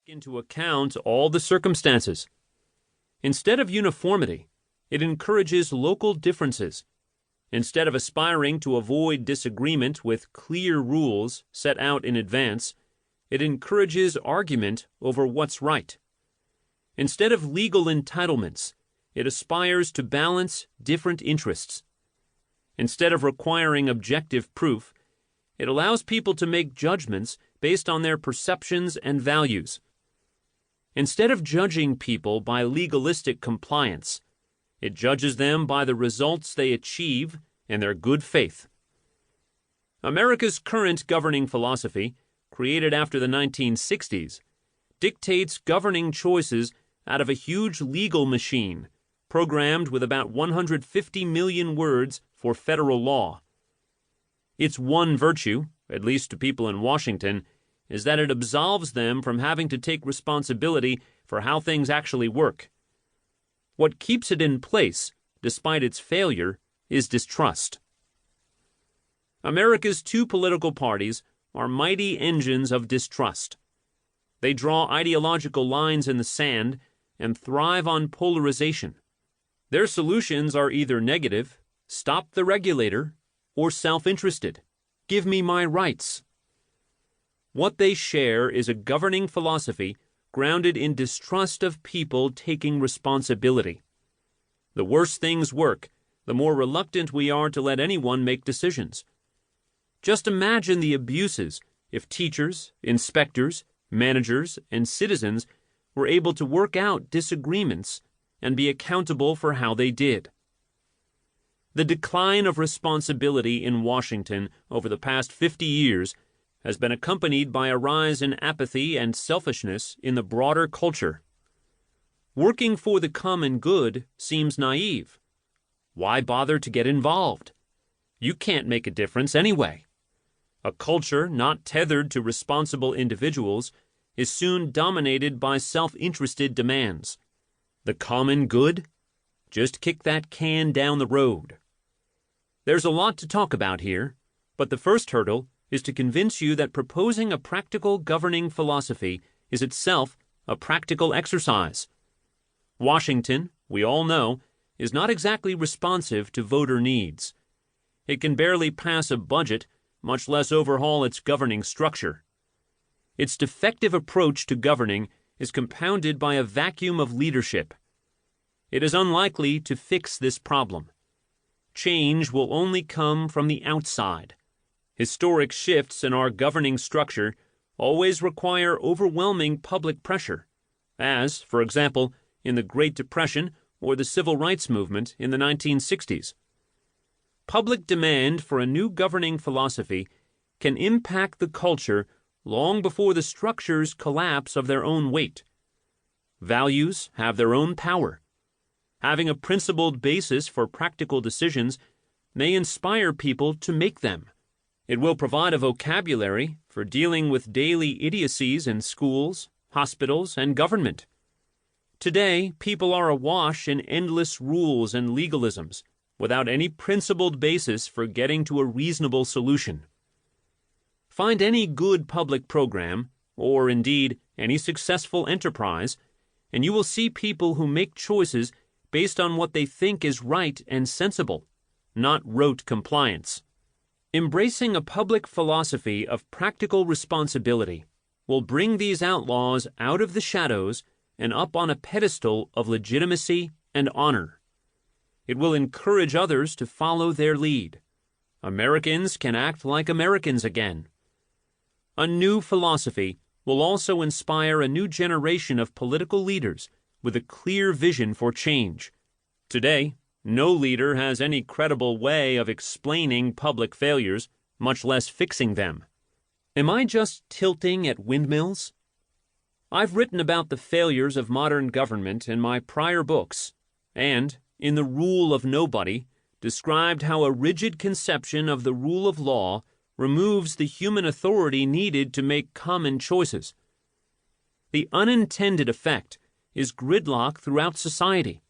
into account all the circumstances. Instead of uniformity, it encourages local differences. Instead of aspiring to avoid disagreement with clear rules set out in advance, it encourages argument over what's right. Instead of legal entitlements, it aspires to balance different interests. Instead of requiring objective proof, it allows people to make judgments based on their perceptions and values. Instead of judging people by legalistic compliance, it judges them by the results they achieve and their good faith. America's current governing philosophy, created after the 1960s, dictates governing choices out of a huge legal machine, programmed with about 150 million words for federal law. Its one virtue, at least to people in Washington, is that it absolves them from having to take responsibility for how things actually work. What keeps it in place, despite its failure, is distrust. America's two political parties are mighty engines of distrust. They draw ideological lines in the sand and thrive on polarization. Their solutions are either negative, stop the regulator, or self-interested, give me my rights. What they share is a governing philosophy grounded in distrust of people taking responsibility. The worse things work, the more reluctant we are to let anyone make decisions. Just imagine the abuses if teachers, inspectors, managers, and citizens were able to work out disagreements and be accountable for how they did. The decline of responsibility in Washington over the past 50 years has been accompanied by a rise in apathy and selfishness in the broader culture. Working for the common good seems naive. Why bother to get involved? You can't make a difference anyway. A culture not tethered to responsible individuals is soon dominated by self-interested demands. The common good? Just kick that can down the road. There's a lot to talk about here, but the first hurdle is to convince you that proposing a practical governing philosophy is itself a practical exercise. Washington, we all know, is not exactly responsive to voter needs. It can barely pass a budget, much less overhaul its governing structure. Its defective approach to governing is compounded by a vacuum of leadership. It is unlikely to fix this problem. Change will only come from the outside. Historic shifts in our governing structure always require overwhelming public pressure, as, for example, in the Great Depression or the Civil Rights Movement in the 1960s. Public demand for a new governing philosophy can impact the culture long before the structures collapse of their own weight. Values have their own power. Having a principled basis for practical decisions may inspire people to make them. It will provide a vocabulary for dealing with daily idiocies in schools, hospitals, and government. Today, people are awash in endless rules and legalisms, without any principled basis for getting to a reasonable solution. Find any good public program, or indeed any successful enterprise, and you will see people who make choices based on what they think is right and sensible, not rote compliance. Embracing a public philosophy of practical responsibility will bring these outlaws out of the shadows and up on a pedestal of legitimacy and honor. It will encourage others to follow their lead. Americans can act like Americans again. A new philosophy will also inspire a new generation of political leaders with a clear vision for change. Today, no leader has any credible way of explaining public failures, much less fixing them. Am I just tilting at windmills? I've written about the failures of modern government in my prior books, and, in The Rule of Nobody, described how a rigid conception of the rule of law removes the human authority needed to make common choices. The unintended effect is gridlock throughout society.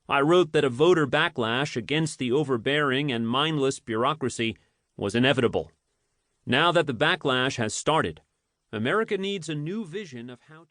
I wrote that a voter backlash against the overbearing and mindless bureaucracy was inevitable. Now that the backlash has started, America needs a new vision of how to